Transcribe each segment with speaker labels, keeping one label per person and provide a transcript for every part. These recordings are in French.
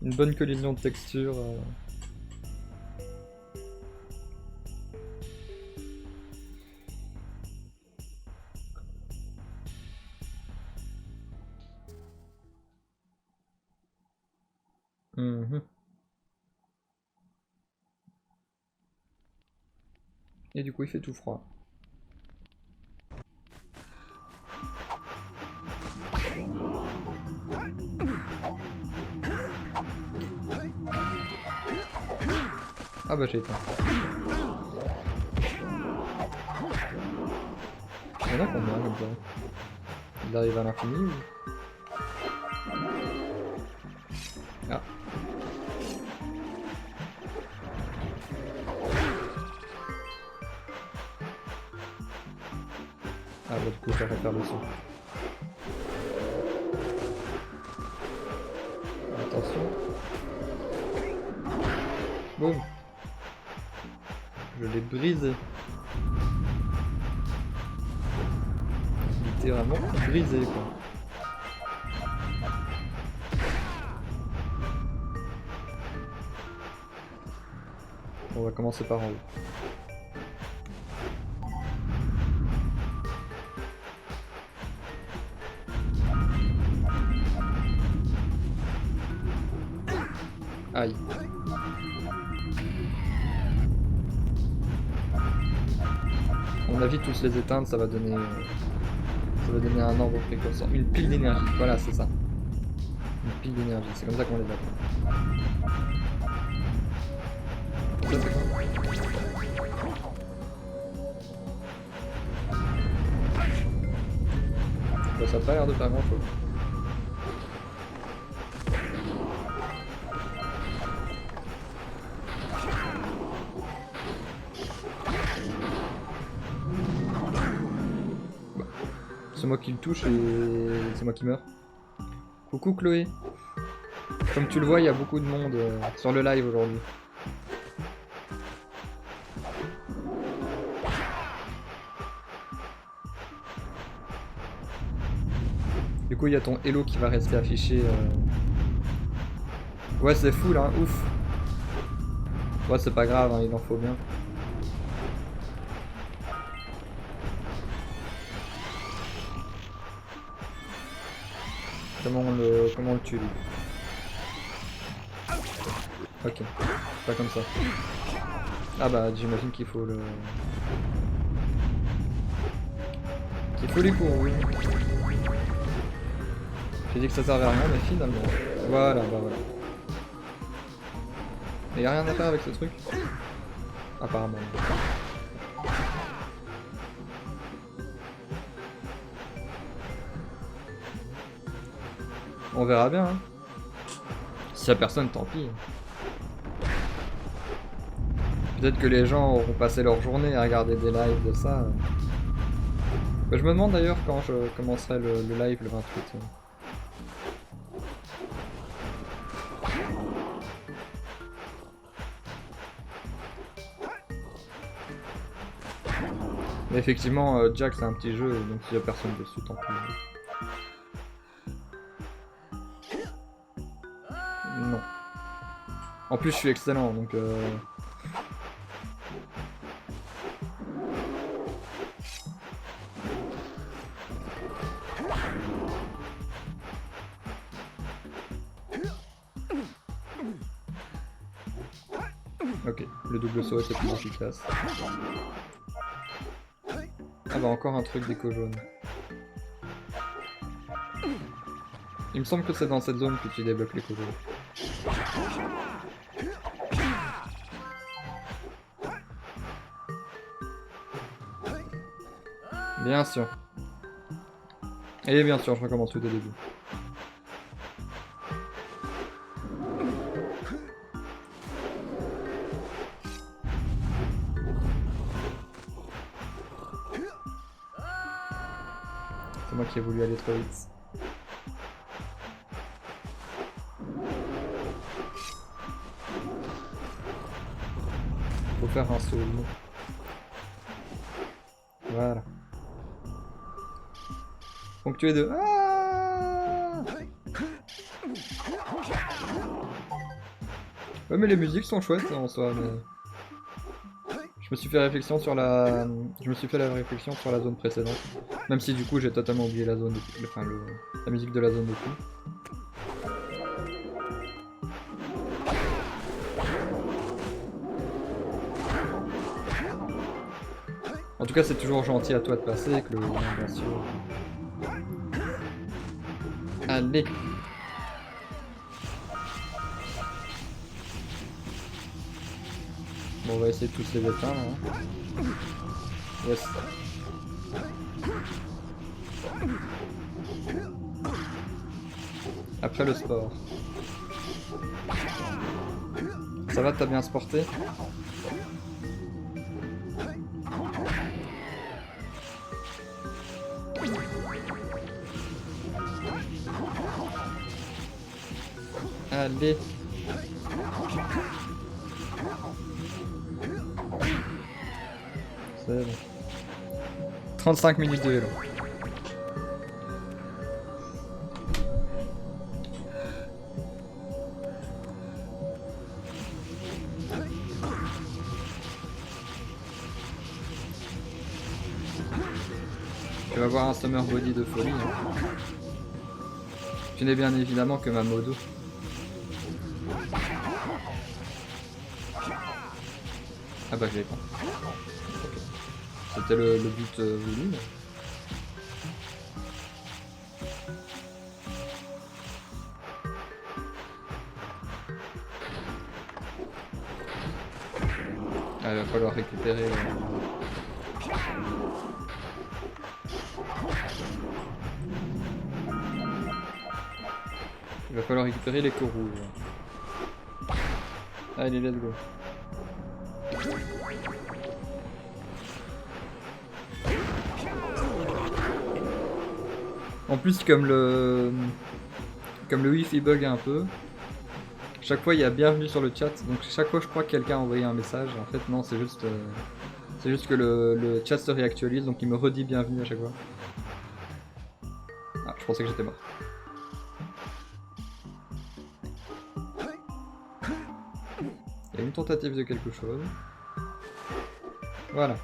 Speaker 1: Une bonne collision de texture. Mhm. Et du coup il fait tout froid. Ah bah j'ai éteint. Il y en a combien comme ça? Il arrive à l'infini ou... Ah. Ah bah du coup ça va faire le son. Attention. Boum. Je l'ai brisé. Littéralement brisé quoi. On va commencer par en haut. Aïe. On va vite tous les éteindre, ça va donner un ordre précurseur. Une pile d'énergie, voilà c'est ça. Une pile d'énergie, c'est comme ça qu'on les appelle. Ça, c'est quoi? Bah, ça a pas l'air de faire grand chose. C'est moi qui le touche et c'est moi qui meurs. Coucou Chloé. Comme tu le vois, il y a beaucoup de monde sur le live aujourd'hui. Du coup, il y a ton hello qui va rester affiché. Ouais, c'est fou là, ouf. Ouais, c'est pas grave, hein, il en faut bien. Comment on le tue lui? Ok, pas comme ça. Ah bah j'imagine qu'il faut le... Qu'il faut les coups, oui. J'ai dit que ça servait à rien, mais finalement... Voilà, bah voilà. Mais y'a rien à faire avec ce truc? Apparemment. On verra bien, hein. Si y'a personne, tant pis. Peut-être que les gens auront passé leur journée à regarder des lives de ça. Bah, je me demande d'ailleurs quand je commencerai le live le 28. Mais effectivement, Jack c'est un petit jeu, donc s'il y a personne dessus, tant pis. Non. En plus, je suis excellent, donc... Ok, le double saut était plus efficace. Ah bah encore un truc d'écho jaune. Il me semble que c'est dans cette zone que tu débloques l'écho jaune. Bien sûr. Et bien sûr, je recommence tout au début. C'est moi qui ai voulu aller trop vite. Faut faire un saut. Voilà. Donc tu es deux. Ah Ouais, mais les musiques sont chouettes en soi, mais... Je me suis fait réflexion sur la... Je me suis fait la réflexion sur la zone précédente. Même si du coup j'ai totalement oublié la zone de... Enfin, la musique de la zone depuis. En tout cas, c'est toujours gentil à toi de passer avec le... Bien sûr. Allez. Bon, on va essayer de tous les éteindre. Hein. Yes. Après le sport. Ça va, t'as bien sporté? Allez. C'est bon. 35 minutes de vélo. Tu vas voir un summer body de folie. Hein. Tu n'es bien évidemment que ma modo. Ah bah je l'ai pas. Okay. C'était le but voulu. Mais... Ah, il va falloir récupérer... Il va falloir récupérer les queues rouges. Allez, let's go. En plus, comme le wifi bug un peu, chaque fois il y a bienvenue sur le chat, donc chaque fois je crois que quelqu'un a envoyé un message, en fait non, c'est juste que le chat se réactualise, donc il me redit bienvenue à chaque fois. Ah, je pensais que j'étais mort. Il y a une tentative de quelque chose. Voilà.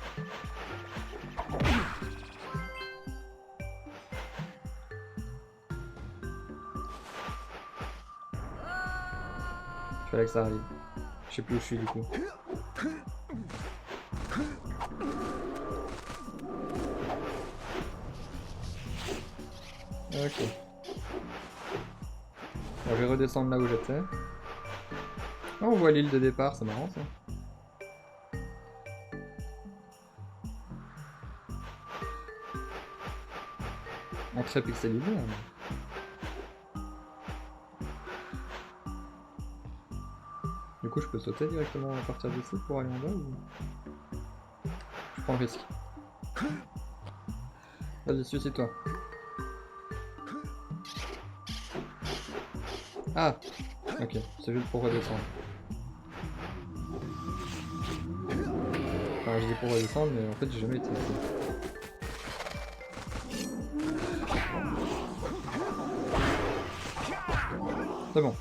Speaker 1: Il fallait que ça arrive. Je sais plus où je suis du coup. Ok. Bon, je vais redescendre là où j'étais. Oh, on voit l'île de départ, c'est marrant ça. En très pixelisé. Hein. Du coup, je peux sauter directement à partir d'ici pour aller en bas ou... Je prends le risque. Vas-y, suicide-toi. Ah! Ok, c'est juste pour redescendre. Enfin, je dis pour redescendre, mais en fait, j'ai jamais été ici. C'est bon.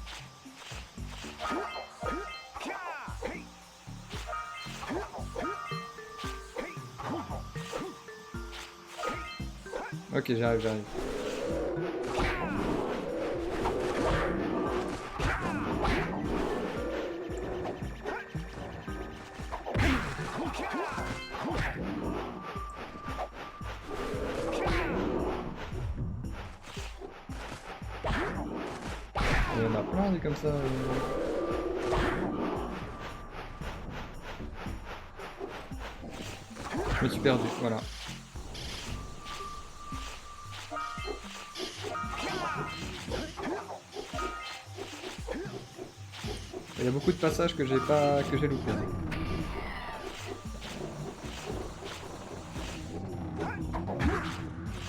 Speaker 1: Ok, j'arrive. Il y en a plein des comme ça. Je me suis perdu, voilà. Il y a beaucoup de passages que j'ai loupés.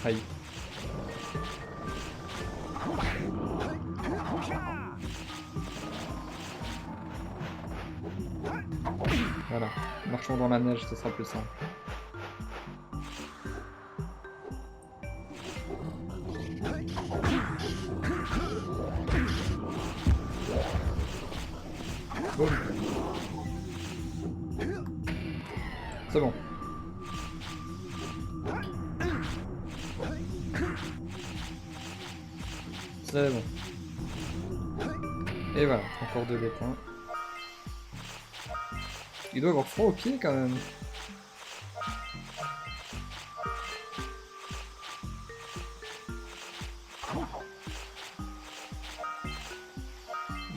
Speaker 1: Aïe. Voilà, marchons dans la neige, ce sera plus simple. Boum. C'est bon. C'est bon. Et voilà, encore 2 lépins. Il doit avoir froid aux pieds quand même.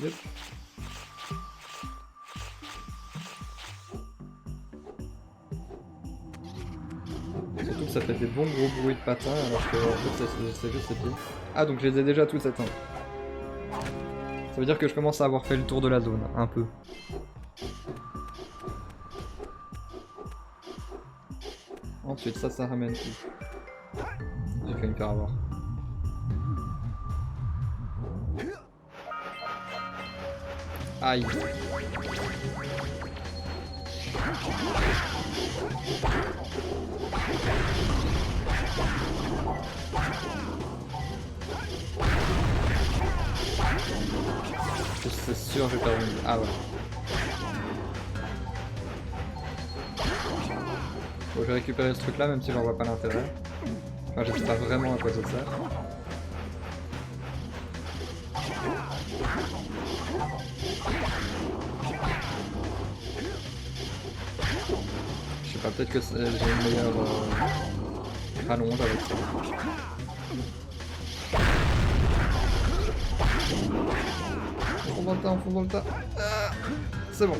Speaker 1: Yep. Surtout que ça fait des bons gros bruits de patins alors que en fait c'est juste ses pieds. Ah donc je les ai déjà tous atteints. Ça veut dire que je commence à avoir fait le tour de la zone, un peu. Ensuite ça ramène tout. J'ai failli me faire avoir. Aïe. C'est sûr, j'ai perdu. Ah ouais. Bon, je vais récupérer ce truc là, même si j'en vois pas l'intérêt. Enfin, je sais pas vraiment à quoi ça sert. Je sais pas, peut-être que j'ai une meilleure rallonge avec ça. On fonce dans le tas, on fonce dans le tas. Ah, c'est bon.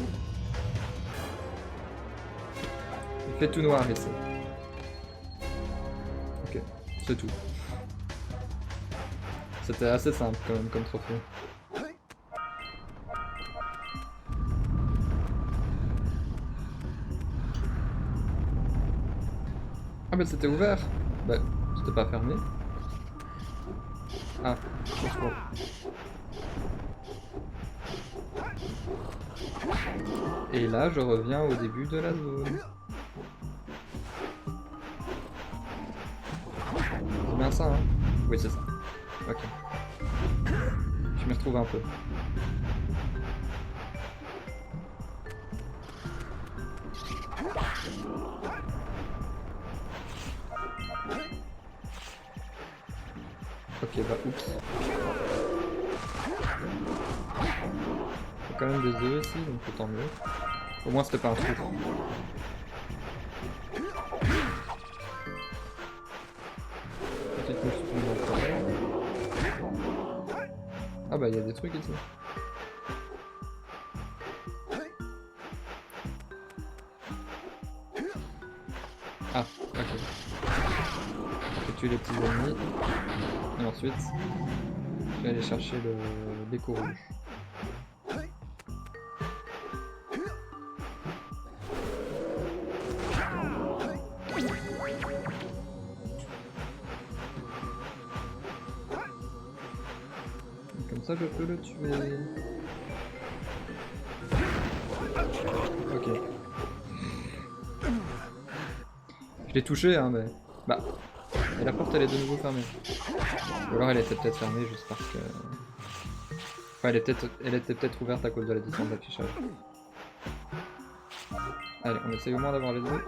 Speaker 1: Il fait tout noir ici. Ok, c'est tout. C'était assez simple quand même comme trophée. Ah mais c'était ouvert. Bah, c'était pas fermé. Ah, je crois. Et là, je reviens au début de la zone. C'est bien ça, hein? Oui, c'est ça. Ok. Je m'y retrouve un peu. Ok, bah oups. Il y a quand même des œufs ici, donc tant mieux. Au moins c'était pas un trou. Petite mouche supplémentaire. Ah bah il y a des trucs ici. Ah, ok. Je vais tuer les petits ennemis. Et ensuite, je vais aller chercher le déco rouge. Comme ça, je peux le tuer. Ok. Je l'ai touché, hein, mais... Bah... Et la porte, elle est de nouveau fermée. Ou alors elle était peut-être fermée juste parce que... Enfin, elle était peut-être ouverte à cause de la distance d'affichage. Allez, on essaye au moins d'avoir les deux.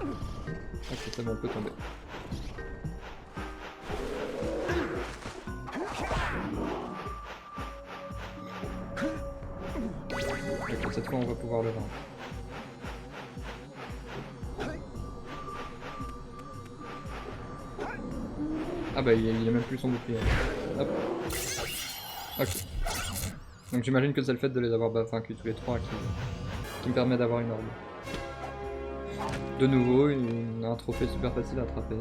Speaker 1: Ok, c'est bon, on peut tomber. Ok, cette fois on va pouvoir le vaincre. Ah bah il a même plus son bouclier. Hop. Ok. Donc j'imagine que c'est le fait de les avoir vaincus tous les trois qui me permet d'avoir une orbe. De nouveau, un trophée super facile à attraper.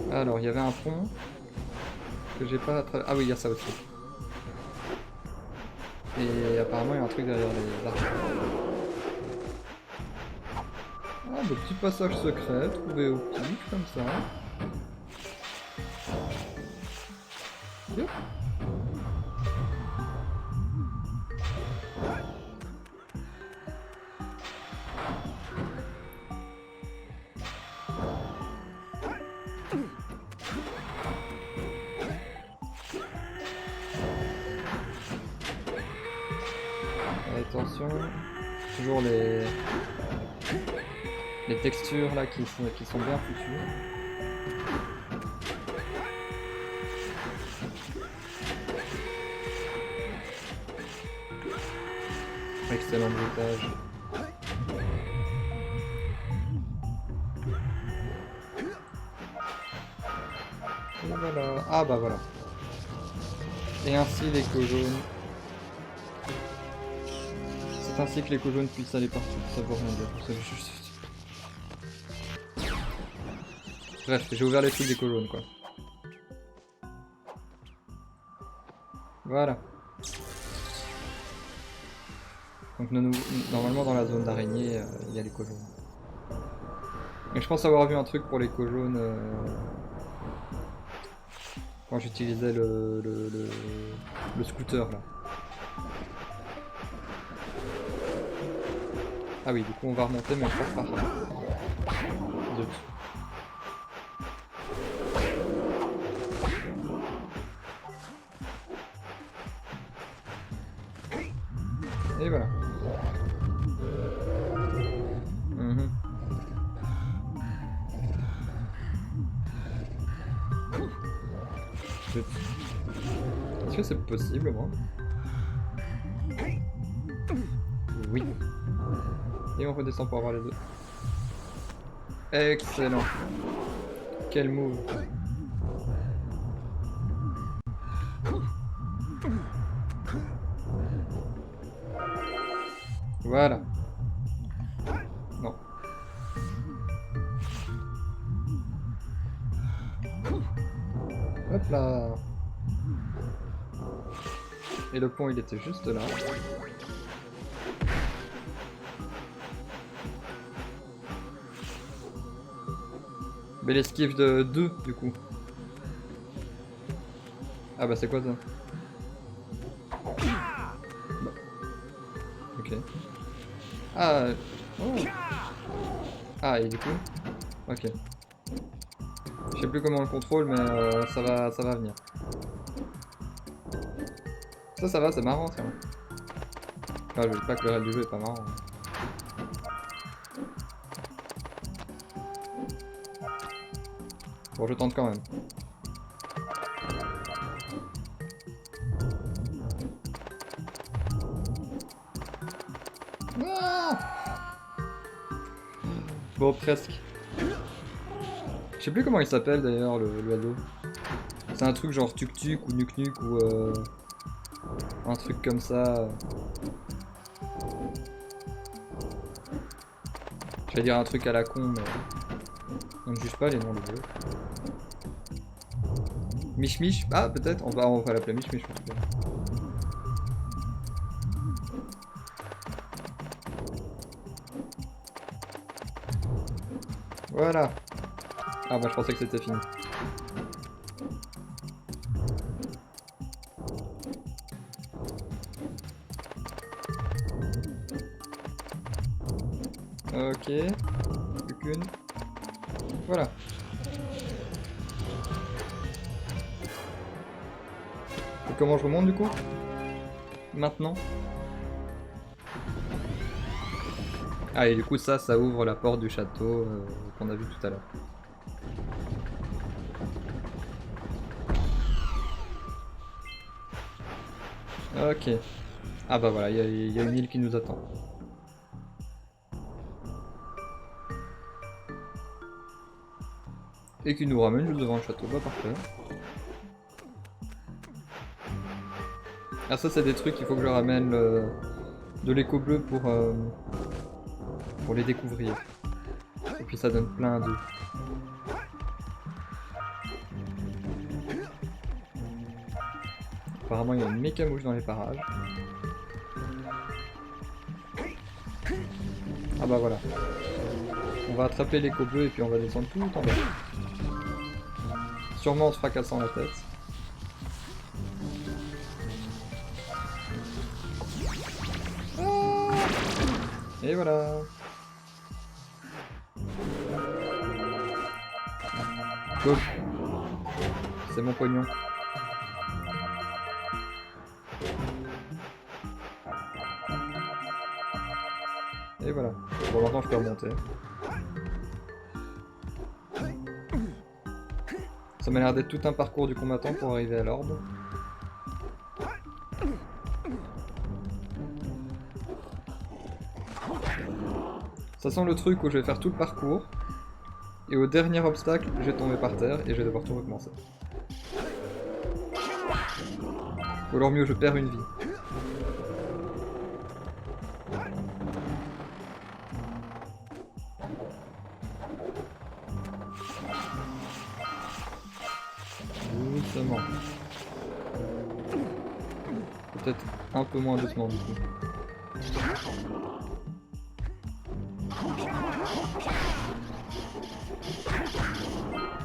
Speaker 1: Alors, il y avait un pont que j'ai pas attrapé. Ah oui, il y a ça aussi. Et apparemment il y a un truc derrière les arbres. Ah, de petits passages secrets trouvés au pif comme ça. Yep. Attention, toujours les textures là qui sont bien foutues. Excellent bruitage. Et voilà. Ah bah voilà. Et ainsi l'écho jaune. C'est ainsi que l'écho jaune puisse aller partout. Ça veut rien dire. Ça veut juste... Bref, j'ai ouvert les trucs d'écho jaune quoi. Voilà. Donc normalement dans la zone d'araignée, il y a l'écho jaune. Et je pense avoir vu un truc pour l'écho jaune quand j'utilisais le scooter là. Ah oui, du coup on va remonter mais je passe par là. Zut. Et voilà. Est-ce que c'est possible, moi? Oui. Et on redescend pour avoir les deux. Excellent. Quel move. Voilà. Non. Hop là. Et le pont il était juste là. Mais l'esquive de 2 du coup. Ah bah c'est quoi ça? Bah. Ok. Ah. Oh. Ah et du coup. Ok. Je sais plus comment on le contrôle mais ça va venir. Ça va, c'est marrant ça. Ah, je dis pas que le reste du jeu est pas marrant. Bon, je tente quand même. Ah bon, presque. Je sais plus comment il s'appelle d'ailleurs, l'oiseau. C'est un truc genre tuk-tuk ou nuc-nuc ou un truc comme ça. Je vais dire un truc à la con, mais on ne juge pas les noms de jeu. Mich-Mich, ah peut-être, on va l'appeler Mich-Mich en tout cas. Voilà. Ah bah je pensais que c'était fini. Ok. Plus qu'une. Voilà. Et comment je remonte du coup? Maintenant? Ah et du coup ça ouvre la porte du château qu'on a vu tout à l'heure. Ok. Ah bah voilà, il y a une île qui nous attend. Et qui nous ramène juste devant le château, bah parfait. Ah ça c'est des trucs, il faut que je ramène de l'écho bleu pour les découvrir. Et puis ça donne plein d'œufs. Apparemment il y a une méca mouche dans les parages. Ah bah voilà. On va attraper l'écho bleu et puis on va descendre tout en bas. Sûrement en se fracassant la tête. Et voilà. Go. C'est mon pognon. Et voilà. Bon, maintenant je peux remonter. Ça m'a l'air d'être tout un parcours du combattant pour arriver à l'ordre. Ça sent le truc où je vais faire tout le parcours. Et au dernier obstacle, je vais tomber par terre et je vais devoir tout recommencer. Ou alors mieux, je perds une vie. Doucement. Peut-être un peu moins doucement du coup.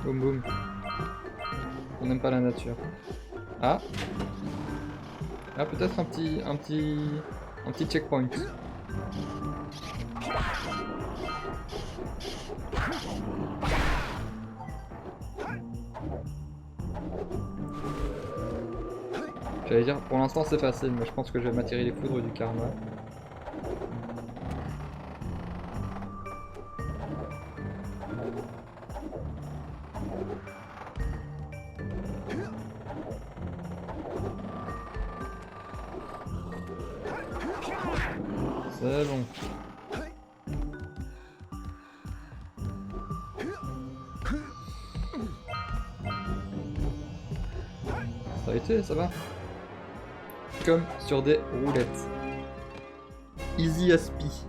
Speaker 1: Boum boum. On n'aime pas la nature. Ah. Ah, peut-être un petit checkpoint. J'allais dire, pour l'instant c'est facile, mais je pense que je vais m'attirer les foudres du karma. C'est bon. Ça a été, ça va. Comme sur des roulettes. Easy as pie.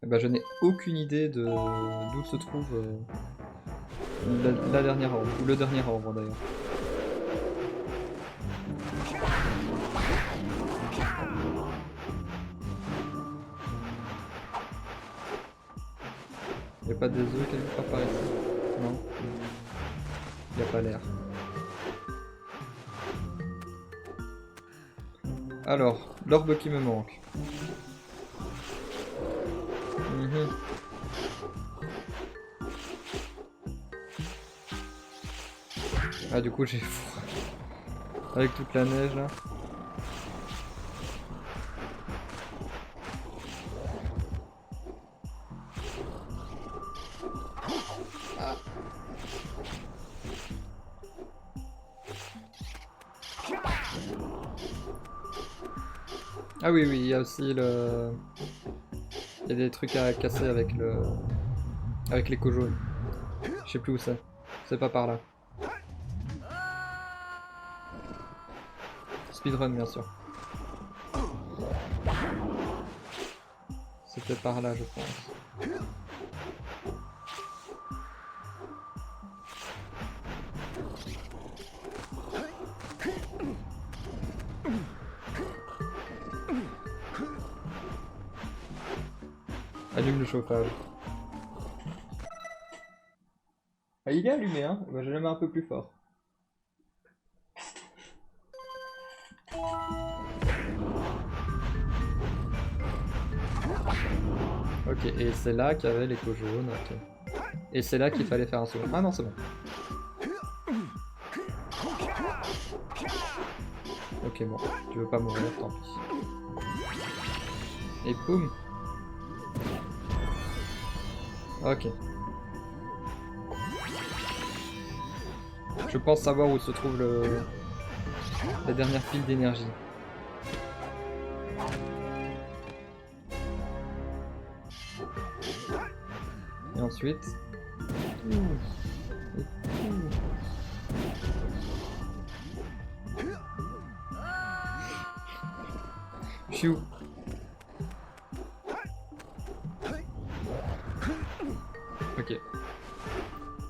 Speaker 1: Eh ben, je n'ai aucune idée de d'où se trouve la dernière arbre, ou le dernier arbre d'ailleurs. Y'a pas des œufs quelque part par ici? Non. Y'a pas l'air. Alors, l'orbe qui me manque. Ah, du coup j'ai froid. Avec toute la neige là. Ah oui, oui, il y a aussi le... Il y a des trucs à casser avec le... avec l'écho jaune. Je sais plus où c'est. C'est pas par là. Speedrun, bien sûr. C'était par là, je pense. Allume le chauffage. Ah, il est allumé, hein? Bah, je le mets un peu plus fort. Ok, et c'est là qu'il y avait l'écho jaune, ok. Et c'est là qu'il fallait faire un saut. Ah non, c'est bon. Ok, bon, tu veux pas mourir, tant pis. Et boum. Ok. Je pense savoir où se trouve la dernière pile d'énergie. Et ensuite... Pfiou. Ok.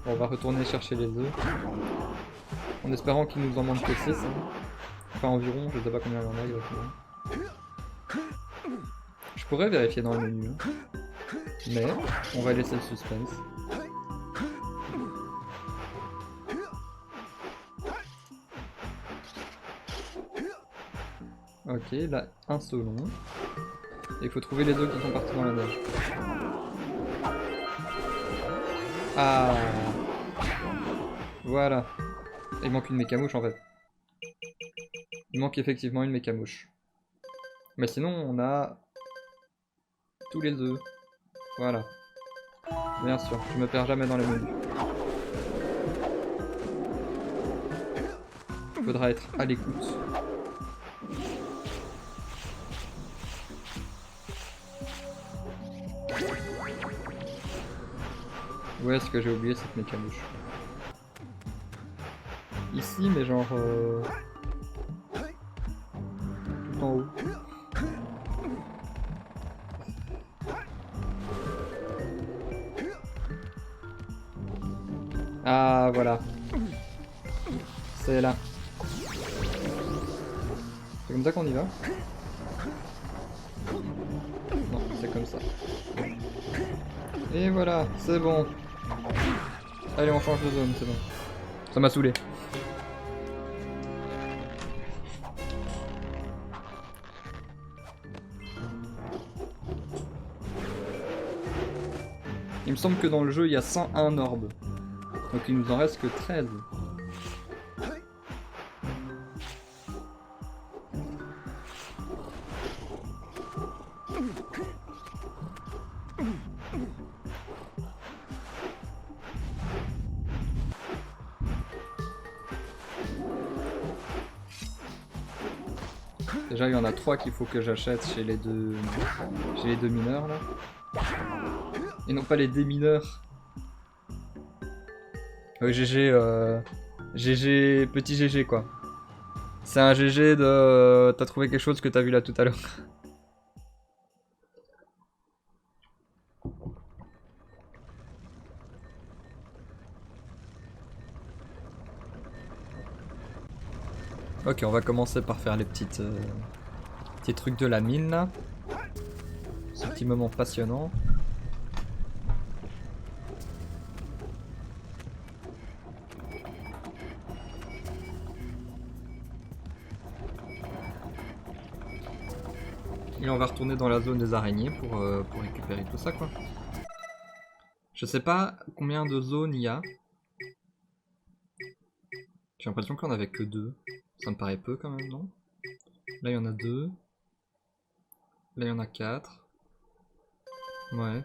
Speaker 1: Bon, on va retourner chercher les œufs. En espérant qu'il nous en manque que 6. Hein. Enfin environ, je sais pas combien il y en a exactement. Je pourrais vérifier dans le menu, hein. Mais on va laisser le suspense. Ok, là, un selon. Et il faut trouver les autres qui sont partis dans la neige. Ah, voilà. Il manque une mécamouche en fait. Il manque effectivement une mécamouche. Mais sinon, on a tous les œufs. Voilà. Bien sûr, je me perds jamais dans les menus. Faudra être à l'écoute. Où est-ce que j'ai oublié cette mécamouche? Ici, mais genre... tout en haut. Ah, voilà. C'est là. C'est comme ça qu'on y va? Non, c'est comme ça. Et voilà, c'est bon. Allez, on change de zone, c'est bon. Ça m'a saoulé. Il me semble que dans le jeu, il y a 101 orbes. Donc il nous en reste que 13. Déjà il y en a 3 qu'il faut que j'achète chez les deux mineurs là. Et non pas les démineurs. GG, GG, petit GG quoi. C'est un GG de... T'as trouvé quelque chose que t'as vu là tout à l'heure. Ok, on va commencer par faire les petits trucs de la mine là. Ce petit moment passionnant. Et on va retourner dans la zone des araignées pour récupérer tout ça quoi. Je sais pas combien de zones il y a. J'ai l'impression qu'il n'y en avait que 2. Ça me paraît peu quand même, non? Là il y en a 2. Là il y en a 4. Ouais.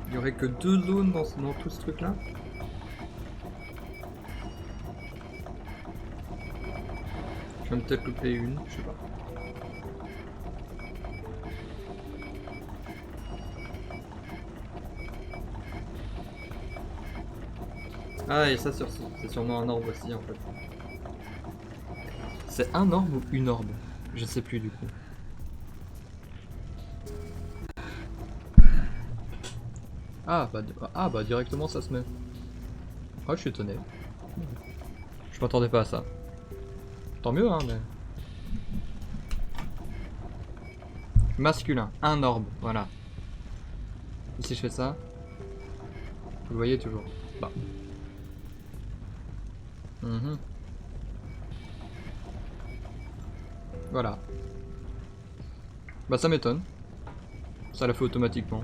Speaker 1: Il y aurait que 2 zones dans tout ce truc là? Je vais peut-être louper une, je sais pas. Ah et ça c'est sûrement un orbe aussi en fait. C'est un orbe ou une orbe? Je sais plus du coup. Ah bah directement ça se met. Ah je suis étonné. Je m'attendais pas à ça. Tant mieux hein mais... Masculin, un orbe, voilà. Et si je fais ça, vous le voyez toujours. Bah. Voilà. Bah ça m'étonne. Ça l'a fait automatiquement.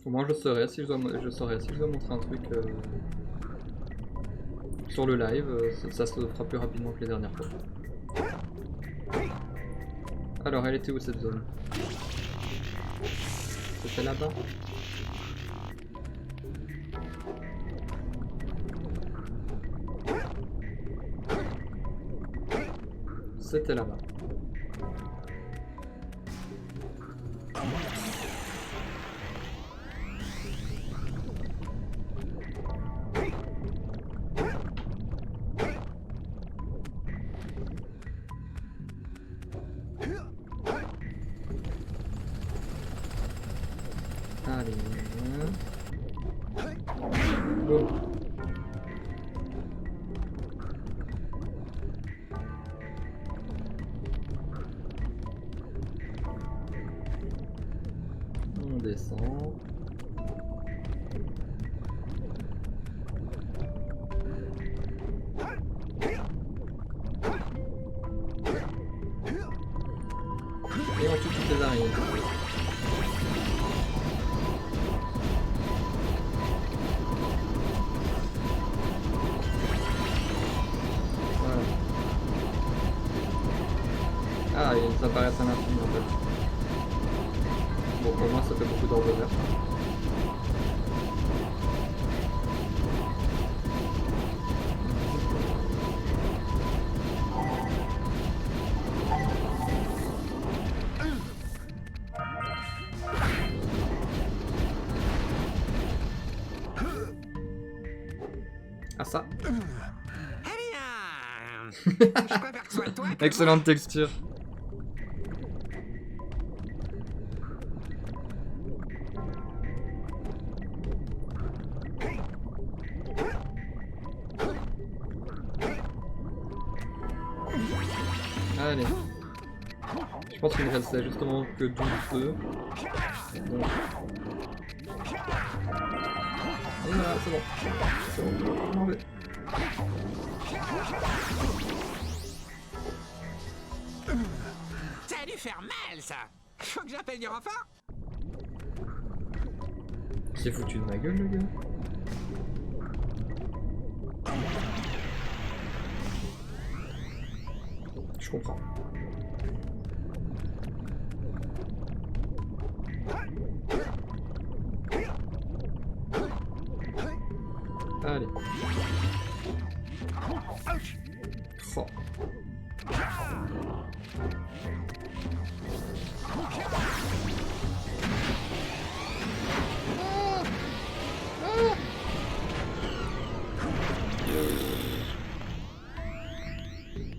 Speaker 1: Au moins je saurais si je dois montrer un truc sur le live, ça se fera plus rapidement que les dernières fois. Alors elle était où cette zone? C'était là-bas? C'était là-bas. descend. Et on tue toutes les araignées. Voilà. Ah, ils apparaissent à l'infini en fait. Bon, pour moi ça fait beaucoup d'ordre vert. Ah ça.
Speaker 2: Je préfère que ce soit toi que
Speaker 1: Excellente texture. Allez. Je pense qu'il me restait justement que 12 feux. Donc... Et voilà, c'est bon. C'est bon, je m'en vais.
Speaker 2: ça a dû faire mal, ça. Faut que j'appelle du renfort.
Speaker 1: C'est foutu de ma gueule, le gars. Je comprends. Allez. Oh.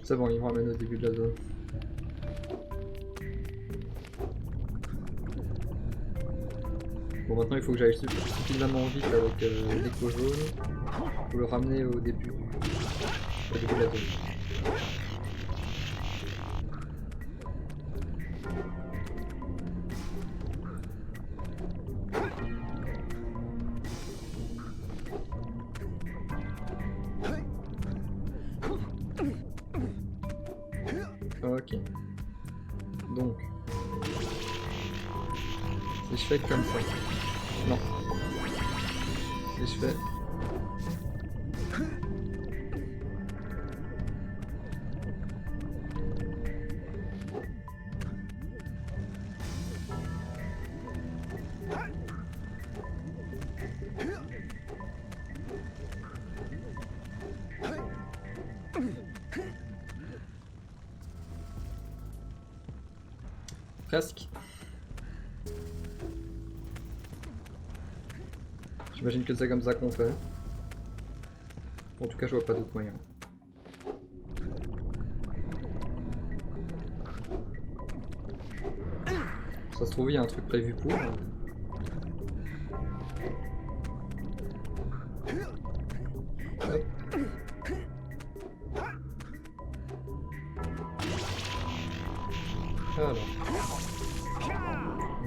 Speaker 1: C'est bon, ils me ramènent au début de la zone. Bon, maintenant il faut que j'aille suffisamment vite avec l'écho jaune pour le ramener au début de la zone. Ok. Donc, si je fais comme ça, non. Si je fais presque. J'imagine que c'est comme ça qu'on fait. En tout cas, je vois pas d'autre moyen. Ça se trouve, il y a un truc prévu pour. Hop. Alors.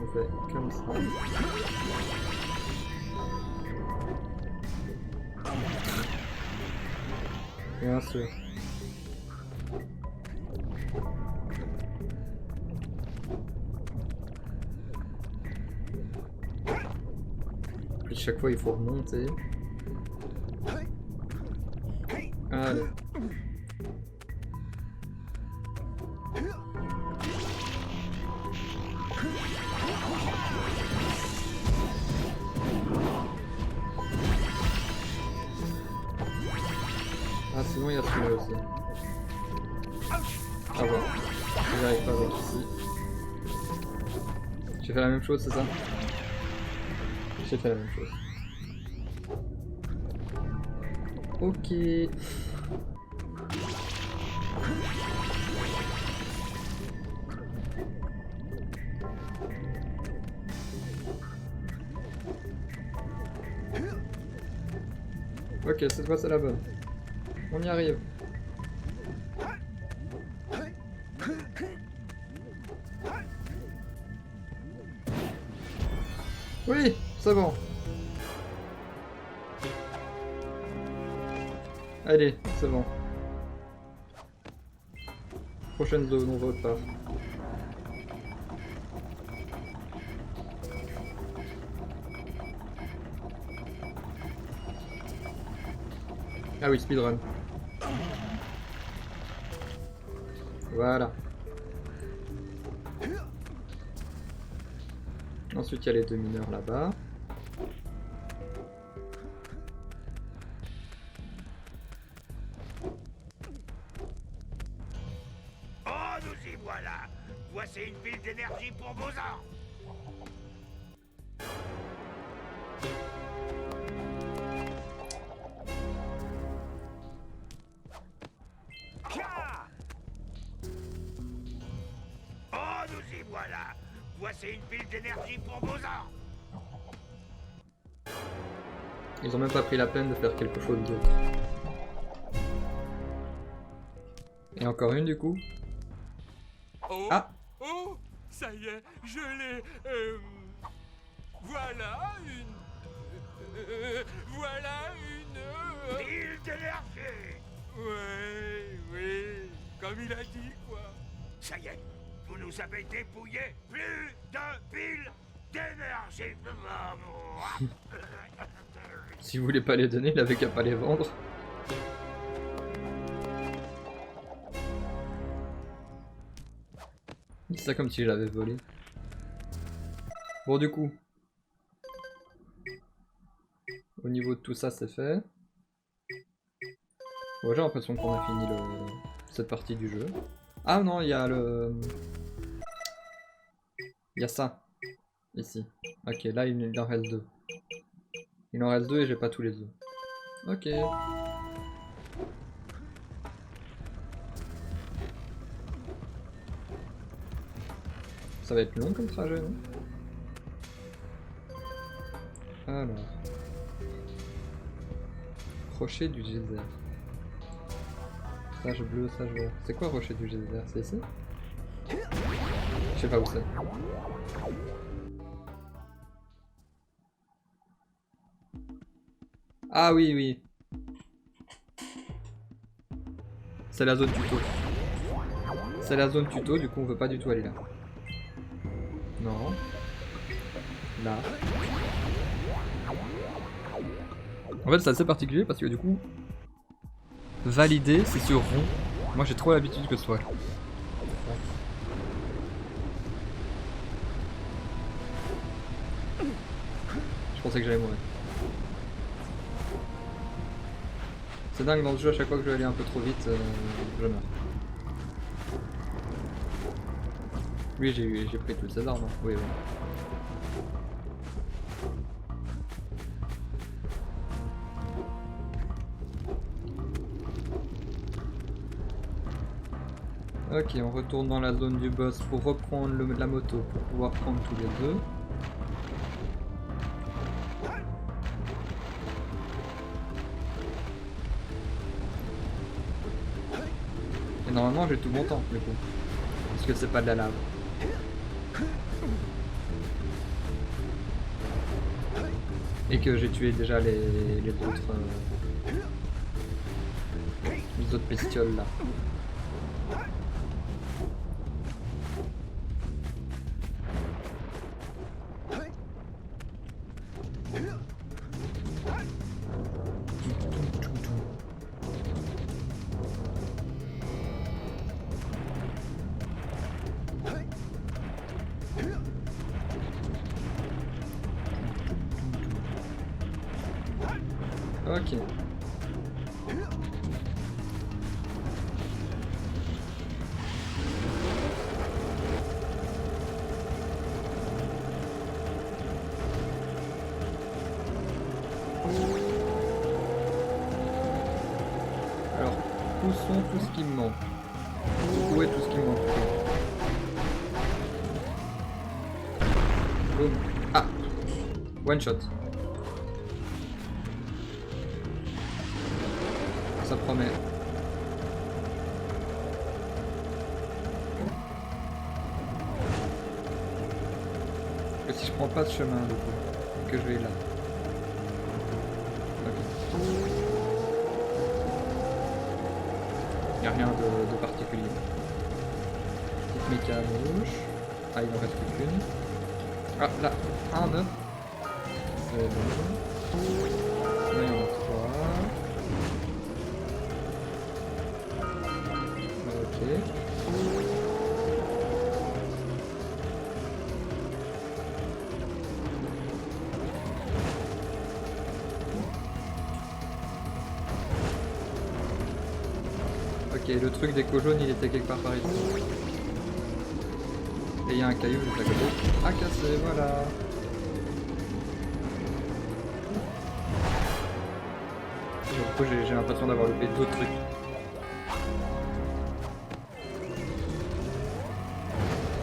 Speaker 1: On fait comme ça. Bien sûr. Puis chaque fois il faut remonter. Allez. Ah sinon il y a celui-là aussi. Ah bon. J'y arrive pas avec ici. J'ai fait la même chose, c'est ça? J'ai fait la même chose. Ok. Ok, cette fois c'est la bonne. On y arrive. C'est bon. Allez, c'est bon. Prochaine zone, on vote pas. Ah oui, speedrun. Voilà. Ensuite, il y a les deux mineurs là-bas.
Speaker 3: Oh, nous y voilà. Voici une pile d'énergie pour vos ans. Oh, nous y voilà. Voici une pile d'énergie pour vos ans.
Speaker 1: Ils ont même pas pris la peine de faire quelque chose d'autre. Et encore une du coup.
Speaker 4: Oh,
Speaker 1: Ah.
Speaker 4: oh, ça y est, je l'ai. Voilà une.
Speaker 3: Pile d'énergie.
Speaker 4: Ouais, oui, comme il a dit, quoi.
Speaker 3: Ça y est, vous nous avez dépouillé. Plus de piles d'énergie.
Speaker 1: Si vous voulez pas les donner, il avait qu'à pas les vendre. C'est ça comme si je l'avais volé. Bon du coup. Au niveau de tout ça c'est fait. Bon, j'ai l'impression qu'on a fini cette partie du jeu. Ah non, il y a le... Il y a ça. Ici. Ok, là il en reste deux. Il en reste deux et j'ai pas tous les deux. Ok. Ça va être long comme trajet, non? Alors. Rocher du geyser. Sage bleu, sage vert. C'est quoi rocher du geyser? C'est ici? Je sais pas où c'est. Ah oui, oui. C'est la zone tuto. C'est la zone tuto, du coup on veut pas du tout aller là. Non. Là. En fait c'est assez particulier parce que du coup... Valider c'est sur rond. Moi j'ai trop l'habitude que ce soit. Je pensais que j'allais mourir. C'est dingue dans le jeu, à chaque fois que je vais aller un peu trop vite, je meurs. Oui, j'ai pris toutes ces armes. Hein. Oui, oui. Ok, on retourne dans la zone du boss pour reprendre la moto pour pouvoir prendre tous les deux. Et normalement j'ai tout mon temps du coup. Parce que c'est pas de la lave. Et que j'ai tué déjà les autres bestioles là. Ok. Alors, où sont tout ce qui me manque? Où est tout ce qui me manque? Boum. Ah! One shot. Ça promet. Et si je prends pas ce chemin du coup? que je vais là. Ok. Il n'y a rien de particulier. Petite méca à gauche. Ah, il en reste plus qu'une. Ah, là, un œuf. C'est bon. Là, il y en a 3. Ok. Ok, le truc d'écho jaune, il était quelque part par ici. Et il y a un caillou juste à côté. À casser, voilà. Du coup, j'ai l'impression d'avoir loupé d'autres trucs.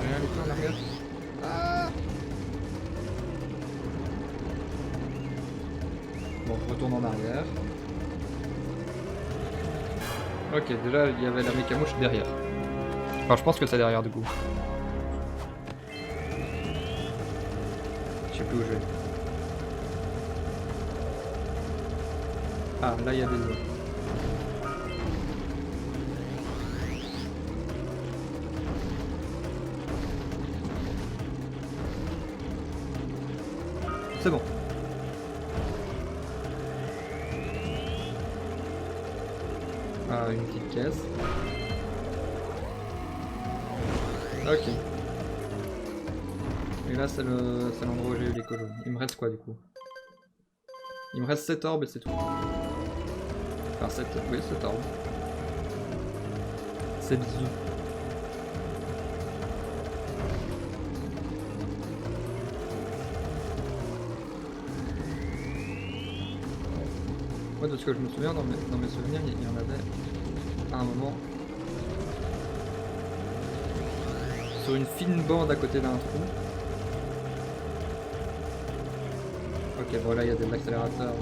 Speaker 1: J'ai rien loupé en arrière. Ah bon, je retourne en arrière. Ok, déjà, il y avait la mécamouche derrière. Enfin, je pense que c'est derrière, du coup. Je sais plus où je vais. Ah, là il y a des œufs. C'est bon. Ah, une petite caisse. Ok. Et là c'est l'endroit où j'ai eu les colos. Il me reste quoi du coup? Il me reste 7 orbes et c'est tout. Enfin 7, oui 7 orbes. C'est bisous. Moi de ce que je me souviens, dans mes souvenirs, il y en avait à un moment sur une fine bande à côté d'un trou. Ok, bon là il y a des accélérateurs.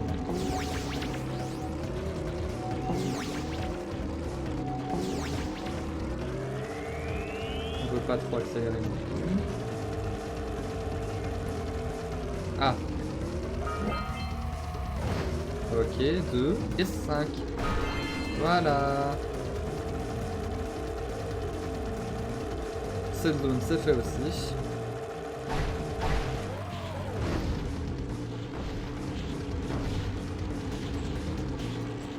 Speaker 1: On veut pas trop accélérer non plus. Ah. Ok, 2 et 5. Voilà. Cette zone c'est fait aussi.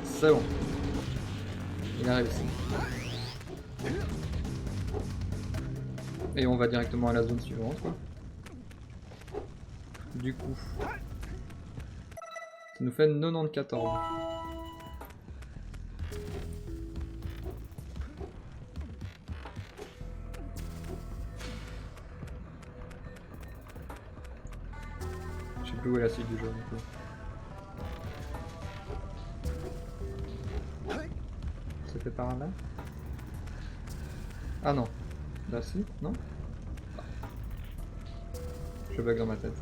Speaker 1: C'est bon. Il a réussi. Et on va directement à la zone suivante quoi. Du coup. Ça nous fait 94. Je sais plus où est la suite du jeu du coup. C'était par là? Ah non. Là si? Non? Je bug dans ma tête.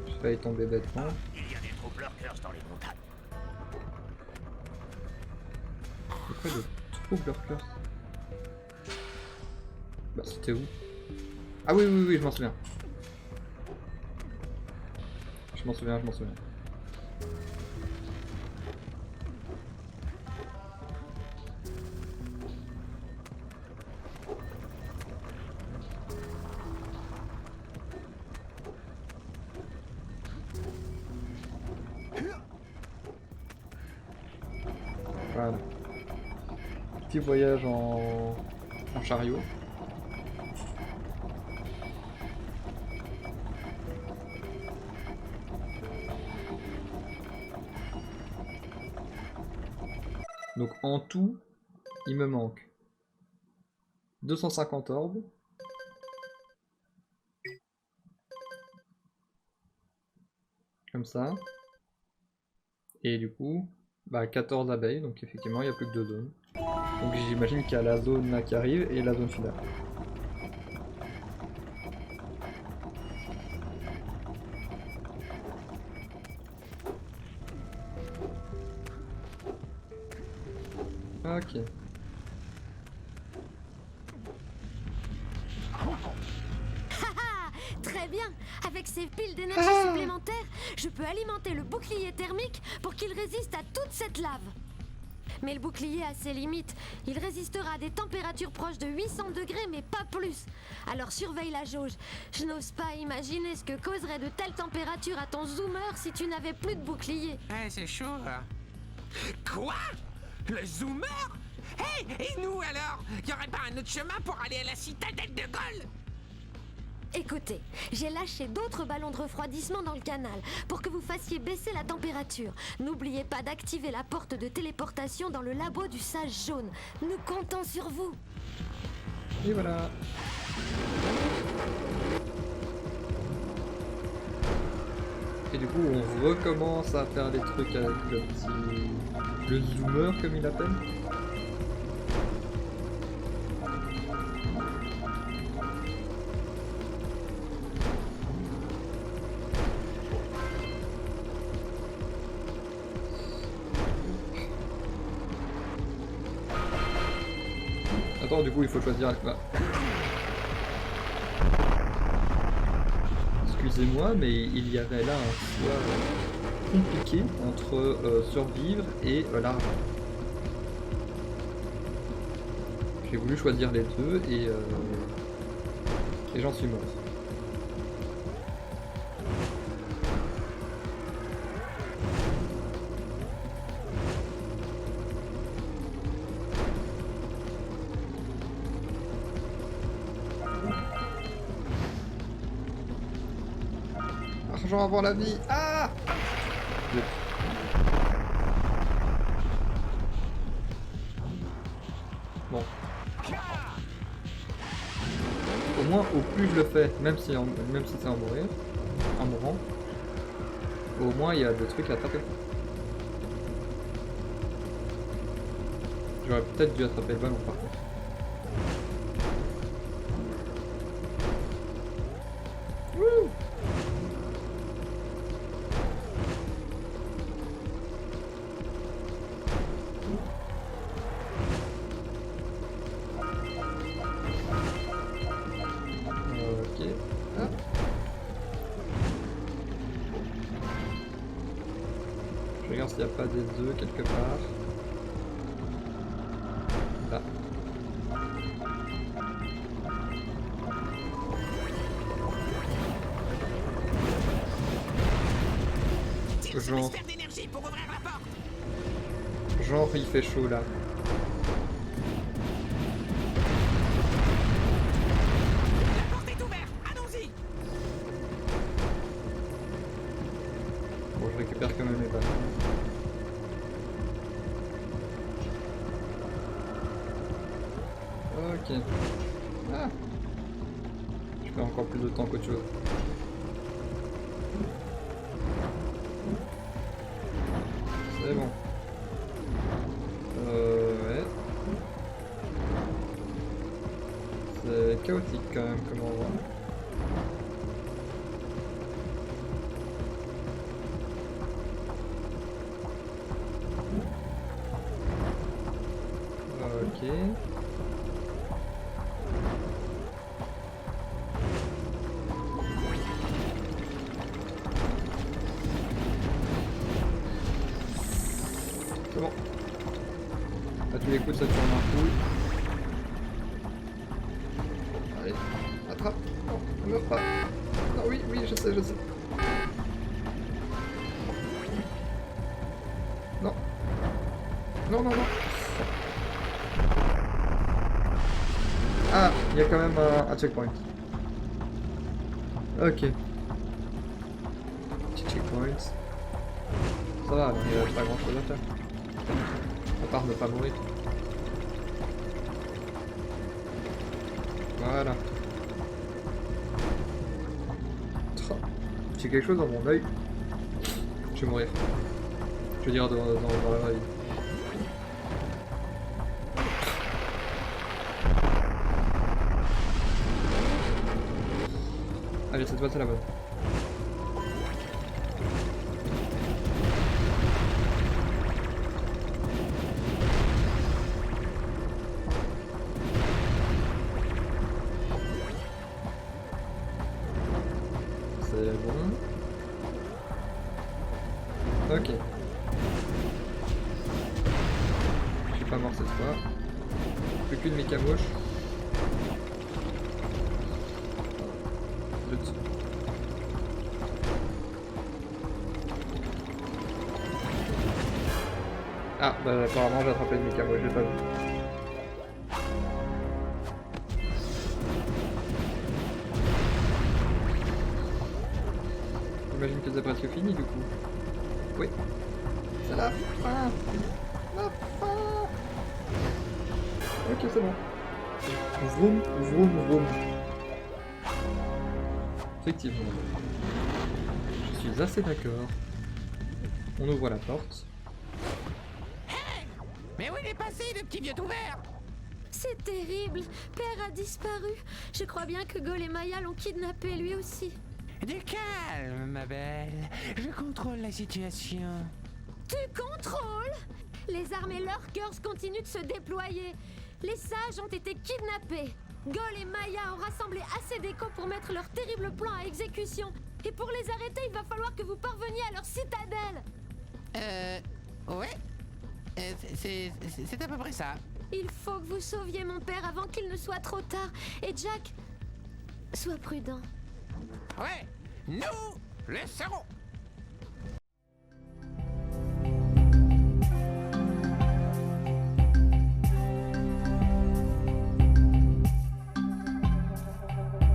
Speaker 1: J'ai failli tomber bêtement.
Speaker 3: Il y a des troupes lurkers dans les montagnes.
Speaker 1: Pourquoi de troubles lurkers? Bah c'était où? Ah oui oui oui je m'en souviens. Je m'en souviens, je m'en souviens. Voilà. Petit voyage en chariot. Donc en tout, il me manque 250 orbes. Comme ça. Et du coup, bah 14 abeilles, donc effectivement il n'y a plus que 2 zones. Donc j'imagine qu'il y a la zone là qui arrive et la zone finale. Ok.
Speaker 5: Très bien. Avec ces piles d'énergie supplémentaires, je peux alimenter le bouclier thermique pour qu'il résiste à toute cette lave. Mais le bouclier a ses limites. Il résistera à des températures proches de 800 degrés, mais pas plus. Alors surveille la jauge. Je n'ose pas imaginer ce que causerait de telles températures à ton zoomer si tu n'avais plus de bouclier.
Speaker 2: Ouais, c'est chaud, là. Quoi? Le zoomer? Hey, et nous alors? Y aurait pas un autre chemin pour aller à la citadelle de Gaulle?
Speaker 5: Écoutez, j'ai lâché d'autres ballons de refroidissement dans le canal pour que vous fassiez baisser la température. N'oubliez pas d'activer la porte de téléportation dans le labo du sage jaune. Nous comptons sur vous.
Speaker 1: Et voilà. Et du coup, on recommence à faire des trucs avec le petit... le zoomer, comme il l'appelle. Attends, du coup, il faut choisir... Bah. Excusez-moi, mais il y avait là un choix compliqué entre survivre et l'argent. J'ai voulu choisir les deux et j'en suis mort. Argent avant la vie. Ah! Zut. Bon. Au moins, au plus je le fais, même si c'est en mourant, au moins il y a des trucs à attraper. J'aurais peut-être dû attraper le ballon par contre. Wouh! Ok. Ah. Je regarde s'il n'y a pas des œufs quelque part. Là.
Speaker 2: Tire sur
Speaker 1: Genre.
Speaker 2: l'espère d'énergie pour ouvrir la porte.
Speaker 1: Genre il fait chaud là.
Speaker 2: La porte est ouverte, allons-y.
Speaker 1: Bon, je récupère quand même les balles. Ok. Ah. Je perds encore plus de temps qu'autre chose. C'est bon. Ouais. C'est chaotique quand même comme endroit. Ok. C'est bon. À tous les coups, ça tourne un coup. Allez, attrape. Non, ne meurs pas. Non, oui, oui, je sais, je sais. Non. Non, non, non. Ah, il y a quand même un checkpoint. Ok. Petit checkpoint. Ça va, il n'y a pas grand chose à faire. À part ne pas mourir. Voilà. J'ai quelque chose dans mon œil. Je vais mourir. Je veux dire dans la vraie vie. Allez, cette fois c'est la bonne. c'est bon. Ok. Je suis pas mort cette fois. Plus qu'une mécamouche. Le dessus. Ah, bah apparemment j'ai attrapé une mécamouche, j'ai pas vu. J'imagine que c'est presque fini du coup. Oui. C'est la fin. La fin. Ok, c'est bon. Vroom, vroom, vroom. Effectivement. Je suis assez d'accord. On ouvre la porte.
Speaker 2: Mais où il est passé, le petit vieux tout vert?
Speaker 5: C'est terrible. Père a disparu. Je crois bien que Gol et Maya l'ont kidnappé lui aussi.
Speaker 2: Du calme, ma belle. Je contrôle la situation.
Speaker 5: Tu contrôles? Les armées Lurkers continuent de se déployer. Les sages ont été kidnappés. Gol et Maya ont rassemblé assez d'échos pour mettre leur terrible plan à exécution. Et pour les arrêter, il va falloir que vous parveniez à leur citadelle.
Speaker 2: Ouais. C'est à peu près ça.
Speaker 5: Il faut que vous sauviez mon père avant qu'il ne soit trop tard. Et Jack, sois prudent.
Speaker 2: Ouais, nous le serons.